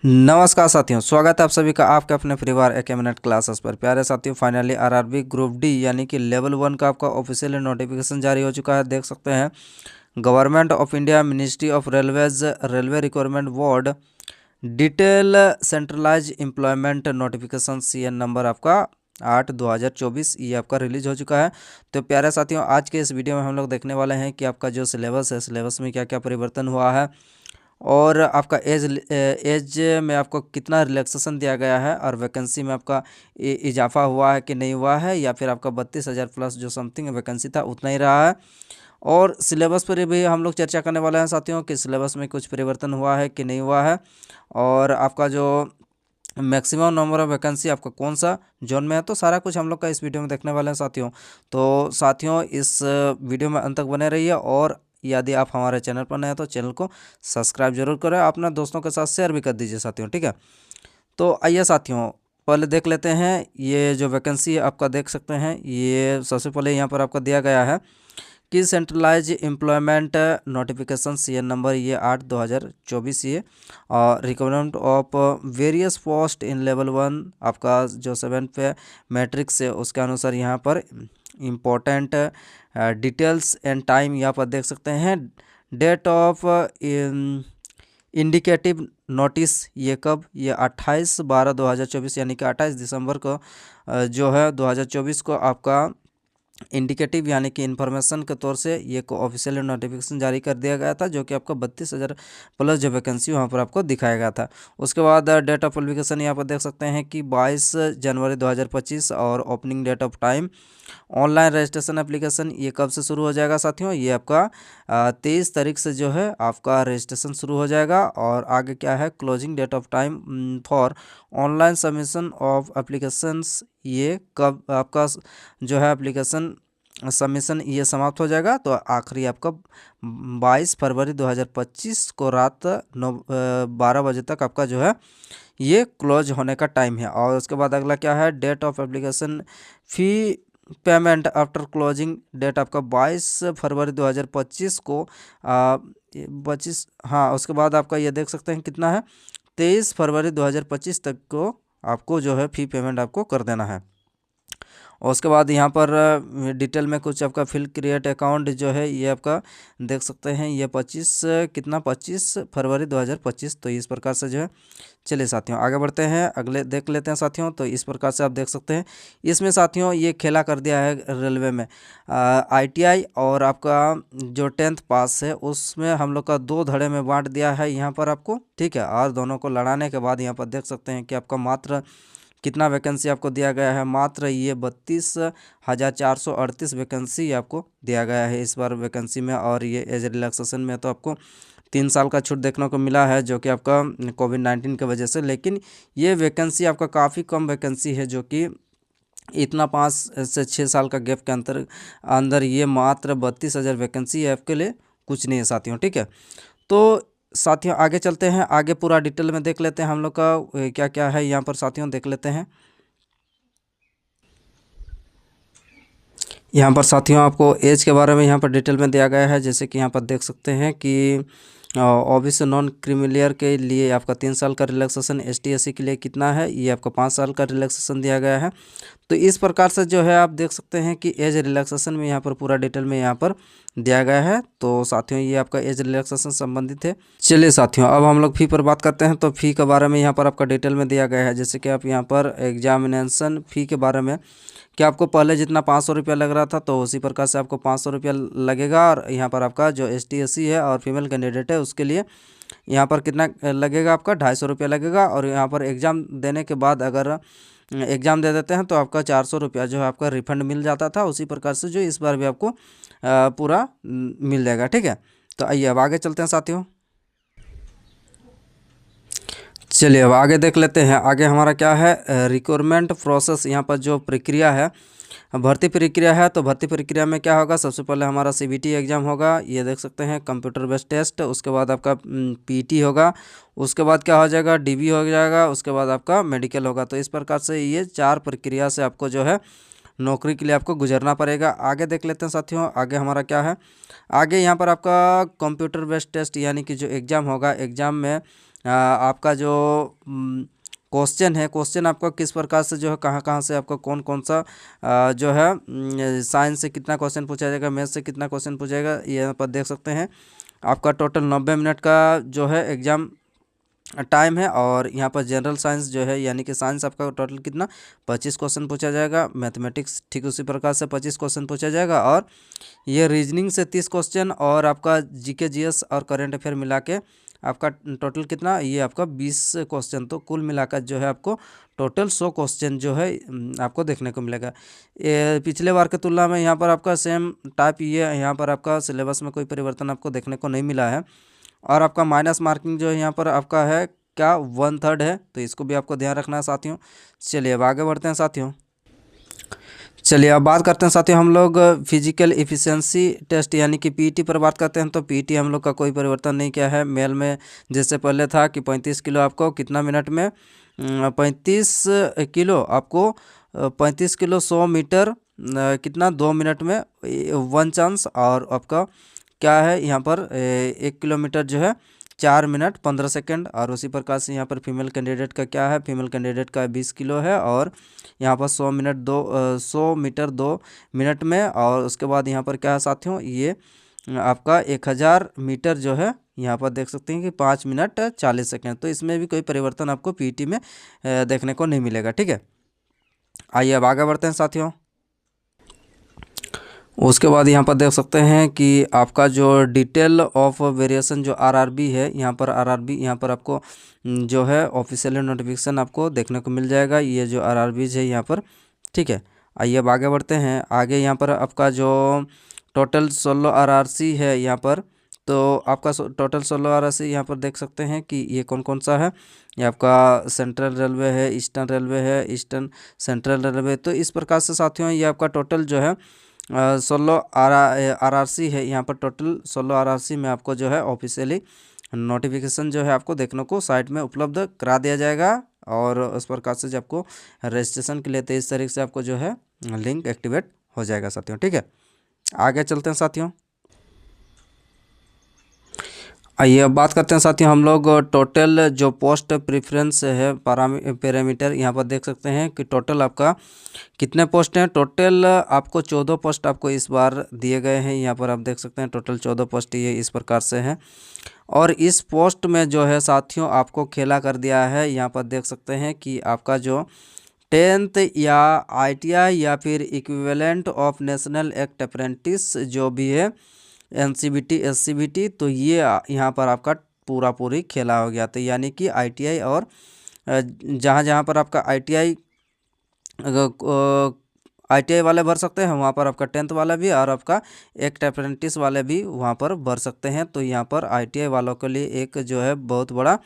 नमस्कार साथियों, स्वागत है आप सभी का आपके अपने परिवार एक मिनट क्लासेस पर। प्यारे साथियों, फाइनली आरआरबी ग्रुप डी यानी कि लेवल 1 का आपका ऑफिशियल नोटिफिकेशन जारी हो चुका है। देख सकते हैं, government of India, ministry of railways, railway requirement board, detail centralise employment notification CN number आपका 8/2024 ये आपका रिलीज हो चुका है। तो प्यारे साथियों, आज के इस वीडियो में हम लोग देखने वाले हैं कि आपका जो सिलेबस है, सिलेबस में क्या क्या परिवर्तन हुआ है और आपका एज में आपको कितना रिलैक्सेशन दिया गया है और वैकेंसी में आपका इजाफा हुआ है कि नहीं हुआ है, या फिर आपका 32,000 प्लस जो समथिंग वैकेंसी था उतना ही रहा है। और सिलेबस पर भी हम लोग चर्चा करने वाले हैं साथियों कि सिलेबस में कुछ परिवर्तन हुआ है कि नहीं हुआ है, और आपका जो मैक्सिमम नंबर ऑफ वैकेंसी आपका कौन सा जोन में है, तो सारा कुछ हम लोग का इस वीडियो में देखने वाले हैं साथियों। तो साथियों, इस वीडियो में अंत तक बने रहिए, और यदि आप हमारे चैनल पर नए हैं तो चैनल को सब्सक्राइब जरूर करें, अपने दोस्तों के साथ शेयर भी कर दीजिए साथियों, ठीक है। तो आइए साथियों, पहले देख लेते हैं ये जो वैकेंसी आपका देख सकते हैं। ये सबसे पहले यहाँ पर आपका दिया गया है कि centralise employment notification CN number ये 8/2024 ये, और requirement of various post in level 1 आपका जो 7 पे मैट्रिक्स है उसके अनुसार यहाँ पर इम्पोर्टेंट डिटेल्स एंड टाइम यहाँ पर देख सकते हैं। डेट ऑफ इंडिकेटिव नोटिस ये कब, ये 28/12/2024 यानी कि 28 दिसंबर को जो है 2024 को आपका इंडिकेटिव यानी कि इन्फॉर्मेशन के तौर से ये को ऑफिशियल नोटिफिकेशन जारी कर दिया गया था, जो कि आपका 32,000 प्लस जो वैकेंसी वहाँ पर आपको दिखाया गया था। उसके बाद डेट ऑफ पब्लिकेशन यहाँ पर देख सकते हैं कि 22 जनवरी 2025, और opening date of time online registration application ये कब से शुरू हो जाएगा साथियों, ये आपका 23 तारीख से जो है आपका रजिस्ट्रेशन शुरू हो जाएगा। और आगे क्या है, closing date of time for online submission of applications ये कब आपका जो है एप्लीकेशन सबमिशन ये समाप्त हो जाएगा। तो आखिरी आपका 22 फरवरी 2025 को रात 12 बजे तक आपका जो है ये क्लोज होने का टाइम है। और उसके बाद अगला क्या है, date of application fee payment after closing date आपका 22 फरवरी 2025 को 25, हाँ उसके बाद आपका ये देख सकते हैं कितना है, 23 फरवरी 2025 तक को आपको जो है फ़ी पेमेंट आपको कर देना है। और उसके बाद यहाँ पर डिटेल में कुछ आपका फिल क्रिएट अकाउंट जो है ये आपका देख सकते हैं, ये 25 फरवरी 2025। तो इस प्रकार से जो है, चलिए साथियों आगे बढ़ते हैं, अगले देख लेते हैं साथियों। तो इस प्रकार से आप देख सकते हैं, इसमें साथियों ये खेला कर दिया है रेलवे में ITI और आपका जो 10th पास है उसमें हम लोग का 2 धड़े में बांट दिया है यहाँ पर आपको, ठीक है। और दोनों को लड़ाने के बाद यहाँ पर देख सकते हैं कि आपका मात्र कितना वैकेंसी आपको दिया गया है, मात्र ये 32,438 वैकेंसी आपको दिया गया है इस बार वैकेंसी में। और ये एज रिलैक्सेशन में तो आपको 3 साल का छूट देखने को मिला है, जो कि आपका कोविड-19 की वजह से। लेकिन ये वैकेंसी आपका काफ़ी कम वैकेंसी है, जो कि इतना 5 से 6 साल का गैप के अंदर ये मात्र 32,000 वैकेंसी है आपके लिए कुछ नहीं है साथियों, ठीक है। तो साथियों आगे चलते हैं, आगे पूरा डिटेल में देख लेते हैं हम लोग का क्या क्या है यहाँ पर साथियों, देख लेते हैं। यहाँ पर साथियों आपको एज के बारे में यहाँ पर डिटेल में दिया गया है, जैसे कि यहाँ पर देख सकते हैं कि OBC नॉन क्रीमिलियर के लिए आपका 3 साल का रिलैक्सेशन, ST/SC के लिए कितना है, ये आपका 5 साल का रिलैक्सेशन दिया गया है। तो इस प्रकार से जो है आप देख सकते हैं कि एज रिलैक्सेशन में यहाँ पर पूरा डिटेल में यहाँ पर दिया गया है। तो साथियों ये आपका एज रिलैक्सेशन संबंधित है। चलिए साथियों, अब हम लोग फ़ी पर बात करते हैं। तो फ़ी के बारे में यहाँ पर आपका डिटेल में दिया गया है, जैसे कि आप यहाँ पर एग्जामिनेशन फ़ी के बारे में कि आपको पहले जितना 500 रुपया लग रहा था, तो उसी प्रकार से आपको 500 रुपया लगेगा। और यहाँ पर आपका जो ST/SC है और फीमेल कैंडिडेट है उसके लिए यहाँ पर कितना लगेगा, आपका 250 रुपया लगेगा। और यहाँ पर एग्ज़ाम देने के बाद अगर एग्ज़ाम दे देते हैं तो आपका 400 रुपया जो है आपका रिफंड मिल जाता था। उसी प्रकार से जो इस बार भी आपको पूरा मिल जाएगा, ठीक है। तो आइए अब आगे चलते हैं साथियों। चलिए अब आगे देख लेते हैं, आगे हमारा क्या है, रिक्रूटमेंट प्रोसेस। यहाँ पर जो प्रक्रिया है, भर्ती प्रक्रिया है, तो भर्ती प्रक्रिया में क्या होगा, सबसे पहले हमारा CBT एग्ज़ाम होगा, ये देख सकते हैं कंप्यूटर बेस्ड टेस्ट। उसके बाद आपका PT होगा, उसके बाद क्या हो जाएगा, DB हो जाएगा, उसके बाद आपका मेडिकल होगा। तो इस प्रकार से ये 4 प्रक्रिया से आपको जो है नौकरी के लिए आपको गुजरना पड़ेगा। आगे देख लेते हैं साथियों, आगे हमारा क्या है, आगे यहाँ पर आपका कंप्यूटर बेस्ड टेस्ट यानी कि जो एग्ज़ाम होगा, एग्ज़ाम में आपका जो क्वेश्चन है, क्वेश्चन आपका किस प्रकार से जो है, कहाँ कहाँ से आपका कौन कौन सा जो है साइंस से कितना क्वेश्चन पूछा जाएगा, मैथ से कितना क्वेश्चन पूछा जाएगा, ये यहाँ पर देख सकते हैं। आपका टोटल 90 मिनट का जो है एग्ज़ाम टाइम है। और यहाँ पर जनरल साइंस जो है यानी कि साइंस आपका टोटल कितना 25 क्वेश्चन पूछा जाएगा, मैथमेटिक्स ठीक उसी प्रकार से 25 क्वेश्चन पूछा जाएगा, और ये रीजनिंग से 30 क्वेश्चन, और आपका जीके जीएस और करंट अफेयर मिला के आपका टोटल कितना, ये आपका 20 क्वेश्चन। तो कुल मिलाकर जो है आपको टोटल 100 क्वेश्चन जो है आपको देखने को मिलेगा। पिछले बार की तुलना में यहाँ पर आपका सेम टाइप ये यहाँ पर आपका सिलेबस में कोई परिवर्तन आपको देखने को नहीं मिला है। और आपका माइनस मार्किंग जो है यहाँ पर आपका है क्या 1/3 है, तो इसको भी आपको ध्यान रखना है साथियों। चलिए अब आगे बढ़ते हैं साथियों। चलिए अब बात करते हैं साथियों हम लोग फिजिकल एफिशिएंसी टेस्ट यानी कि पीईटी पर बात करते हैं। तो पीईटी हम लोग का कोई परिवर्तन नहीं किया है। मेल में जैसे पहले था कि 35 किलो आपको कितना मिनट में 35 किलो आपको 35 किलो 100 मीटर कितना 2 मिनट में 1 चांस। और आपका क्या है यहाँ पर 1 किलोमीटर जो है 4 मिनट 15 सेकंड। और उसी प्रकार से यहाँ पर फीमेल कैंडिडेट का क्या है, फीमेल कैंडिडेट का 20 किलो है, और यहाँ पर 100 मीटर 2 मिनट में। और उसके बाद यहाँ पर क्या है साथियों, ये आपका 1000 मीटर जो है यहाँ पर देख सकते हैं कि 5 मिनट 40 सेकंड। तो इसमें भी कोई परिवर्तन आपको पीईटी में देखने को नहीं मिलेगा। ठीक है, आइए अब आगे बढ़ते हैं साथियों। उसके बाद यहाँ पर देख सकते हैं कि आपका जो डिटेल ऑफ वेरिएशन जो आरआरबी है, यहाँ पर आरआरबी यहाँ पर आपको जो है ऑफिशियल नोटिफिकेशन आपको देखने को मिल जाएगा, ये जो आरआरबीज है यहाँ पर। ठीक है, आइए अब आगे बढ़ते हैं। आगे यहाँ पर आपका जो टोटल 16 आरआरसी है यहाँ पर, तो आपका टोटल 16 आरआरसी यहाँ पर देख सकते हैं कि ये कौन कौन सा है। ये आपका सेंट्रल रेलवे है, ईस्टर्न रेलवे है, ईस्टर्न सेंट्रल रेलवे। तो इस प्रकार से साथियों ये आपका टोटल जो है 16 आरआरसी है। यहाँ पर टोटल 16 आरआरसी में आपको जो है ऑफिशियली नोटिफिकेशन जो है आपको देखने को साइट में उपलब्ध करा दिया जाएगा। और उस प्रकार से जो आपको रजिस्ट्रेशन के लिए 23 तारीख से आपको जो है लिंक एक्टिवेट हो जाएगा साथियों। ठीक है, आगे चलते हैं साथियों। आइए अब बात करते हैं साथियों हम लोग टोटल जो पोस्ट प्रेफरेंस है पैरामीटर। यहाँ पर देख सकते हैं कि टोटल आपका कितने पोस्ट हैं। टोटल आपको 14 पोस्ट आपको इस बार दिए गए हैं। यहाँ पर आप देख सकते हैं टोटल 14 पोस्ट ये इस प्रकार से हैं। और इस पोस्ट में जो है साथियों आपको खेला कर दिया है। यहाँ पर देख सकते हैं कि आपका जो 10th या ITI या फिर equivalent of national act apprentice जो भी है NCBT SCBT, तो ये यहाँ पर आपका पूरी खेला हो गया। तो यानी कि ITI और जहाँ जहाँ पर आपका ITI वाले भर सकते हैं वहाँ पर आपका 10th वाला भी, और आपका एक्ट अप्रेंटिस वाले भी वहाँ पर भर सकते हैं। तो यहाँ पर ITI वालों के लिए एक जो है बहुत बड़ा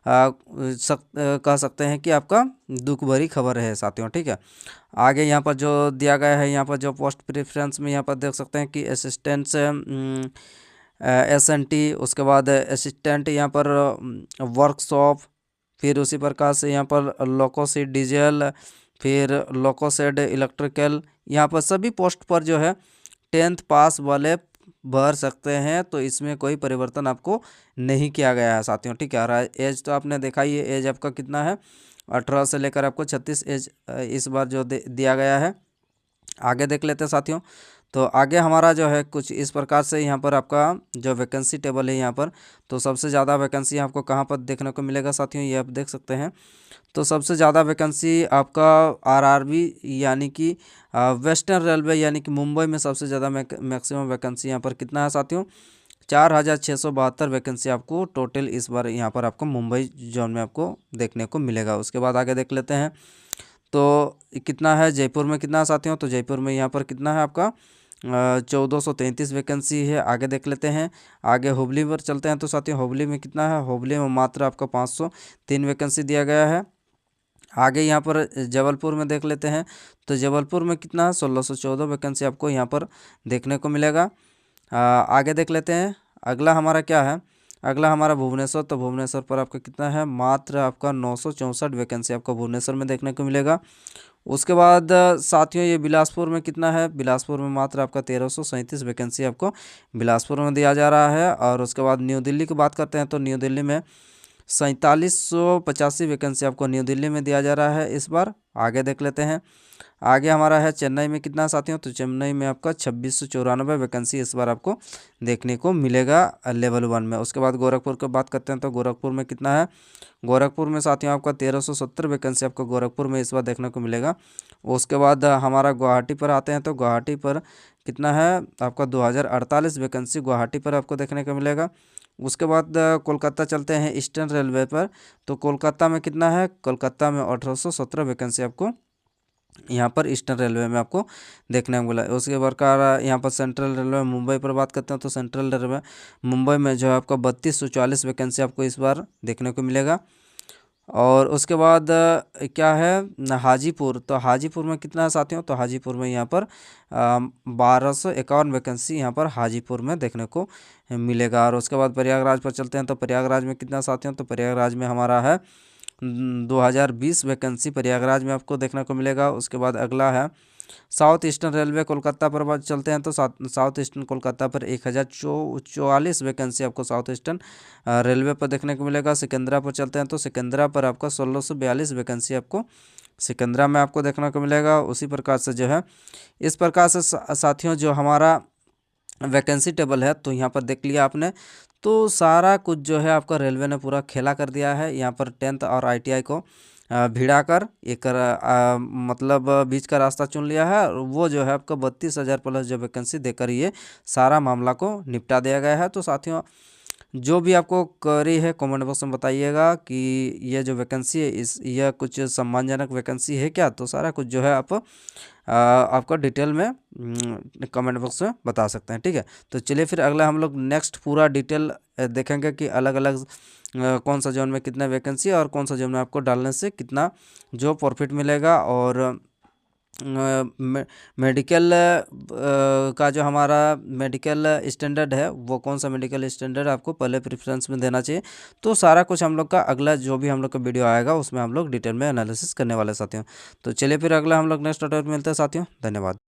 कह सकते हैं कि आपका दुख भरी खबर है साथियों। ठीक है, आगे यहाँ पर जो दिया गया है, यहाँ पर जो पोस्ट प्रेफरेंस में यहाँ पर देख सकते हैं कि असिस्टेंट SNT, उसके बाद असिस्टेंट यहाँ पर वर्कशॉप, फिर उसी प्रकार से यहाँ पर लोकोसेड डीजल, फिर लोकोसेड इलेक्ट्रिकल। यहाँ पर सभी पोस्ट पर जो है 10th पास वाले भर सकते हैं। तो इसमें कोई परिवर्तन आपको नहीं किया गया है साथियों। ठीक है, और एज तो आपने देखा ही है, एज आपका कितना है 18 से लेकर आपको 36 एज इस बार जो दिया गया है। आगे देख लेते हैं साथियों। तो आगे हमारा जो है कुछ इस प्रकार से यहाँ पर आपका जो वैकेंसी टेबल है यहाँ पर, तो सबसे ज़्यादा वैकेंसी आपको कहाँ पर देखने को मिलेगा साथियों, ये आप देख सकते हैं। तो सबसे ज़्यादा वैकेंसी आपका आरआरबी यानी कि वेस्टर्न रेलवे यानी कि मुंबई में सबसे ज़्यादा मैक्सिमम वैकेंसी यहाँ पर कितना है साथियों, 4672 वैकेंसी आपको टोटल इस बार यहाँ पर आपको मुंबई जोन में आपको देखने को मिलेगा। उसके बाद आगे देख लेते हैं तो कितना है जयपुर में, कितना है साथियों। तो जयपुर में यहाँ पर कितना है आपका 1433 वैकेंसी है। आगे देख लेते हैं, आगे हुबली पर चलते हैं। तो साथियों हुबली में कितना है, हुबली में मात्र आपका 503 वैकेंसी दिया गया है। आगे यहाँ पर जबलपुर में देख लेते हैं। तो जबलपुर में कितना है 1614 वैकेंसी आपको यहाँ पर देखने को मिलेगा। आगे देख लेते हैं, अगला हमारा क्या है, अगला हमारा भुवनेश्वर। तो भुवनेश्वर पर आपका कितना है, मात्र आपका 964 वैकेंसी आपको भुवनेश्वर में देखने को मिलेगा। उसके बाद साथियों ये बिलासपुर में कितना है, बिलासपुर में मात्र आपका 1337 वैकेंसी आपको बिलासपुर में दिया जा रहा है। और उसके बाद न्यू दिल्ली की बात करते हैं। तो न्यू दिल्ली में 4785 वैकेंसी आपको न्यू दिल्ली में दिया जा रहा है इस बार। आगे देख लेते हैं। आगे हमारा है चेन्नई में कितना साथियों, तो चेन्नई में आपका 2694 वैकेंसी इस बार आपको देखने को मिलेगा लेवल 1 में। उसके बाद गोरखपुर की बात करते हैं तो गोरखपुर में कितना है, गोरखपुर में साथियों आपका 1370 वैकेंसी आपको गोरखपुर में इस बार देखने को मिलेगा। उसके बाद हमारा गुवाहाटी पर आते हैं तो गुवाहाटी पर कितना है आपका 2048 वैकेंसी गुवाहाटी पर आपको देखने को मिलेगा। उसके बाद कोलकाता चलते हैं ईस्टर्न रेलवे पर, तो कोलकाता में कितना है, कोलकाता में 1817 वैकेंसी आपको यहाँ पर ईस्टर्न रेलवे में आपको देखने को मिला। उसके प्रकार यहाँ पर सेंट्रल रेलवे मुंबई पर बात करते हैं तो सेंट्रल रेलवे मुंबई में जो है आपका 3240 वैकेंसी आपको इस बार देखने को मिलेगा। और उसके बाद क्या है हाजीपुर, तो हाजीपुर में कितना है साथियों, तो हाजीपुर में यहाँ पर 1251 वैकेंसी यहाँ पर हाजीपुर में देखने को मिलेगा। और उसके बाद प्रयागराज पर चलते हैं तो प्रयागराज में कितना साथियों, तो प्रयागराज में हमारा है 2020 वैकेंसी प्रयागराज में आपको देखने को मिलेगा। उसके बाद अगला है साउथ ईस्टर्न रेलवे कोलकाता पर बात चलते हैं तो साउथ ईस्टर्न कोलकाता पर 1044 वैकेंसी आपको साउथ ईस्टर्न रेलवे पर देखने को मिलेगा। सिकंदरा पर चलते हैं तो सिकंदरा पर आपका 1642 वैकेंसी आपको सिकंदरा में आपको देखने को मिलेगा। उसी प्रकार से जो है इस प्रकार से साथियों जो हमारा वैकेंसी टेबल है तो यहाँ पर देख लिया आपने, तो सारा कुछ जो है आपका रेलवे ने पूरा खेला कर दिया है। यहाँ पर 10th और ITI को भिड़ा कर एक मतलब बीच का रास्ता चुन लिया है और वो जो है आपका 32,000 प्लस जो वैकेंसी देकर ये सारा मामला को निपटा दिया गया है। तो साथियों जो भी आपको क्वेरी है कमेंट बॉक्स में बताइएगा कि ये जो वैकेंसी है यह कुछ सम्मानजनक वैकेंसी है क्या, तो सारा कुछ जो है आप आपको डिटेल में कमेंट बॉक्स में बता सकते हैं। ठीक है, तो चलिए फिर अगला हम लोग नेक्स्ट पूरा डिटेल देखेंगे कि अलग अलग कौन सा जोन में कितना वैकेंसी और कौन सा जोन में आपको डालने से कितना जो प्रॉफिट मिलेगा। और मेडिकल का जो हमारा मेडिकल स्टैंडर्ड है वो कौन सा मेडिकल स्टैंडर्ड आपको पहले प्रेफरेंस में देना चाहिए, तो सारा कुछ हम लोग का अगला जो भी हम लोग का वीडियो आएगा उसमें हम लोग डिटेल में एनालिसिस करने वाले साथियों। तो चलिए फिर अगला हम लोग नेक्स्ट टॉपिक मिलते हैं साथियों, धन्यवाद।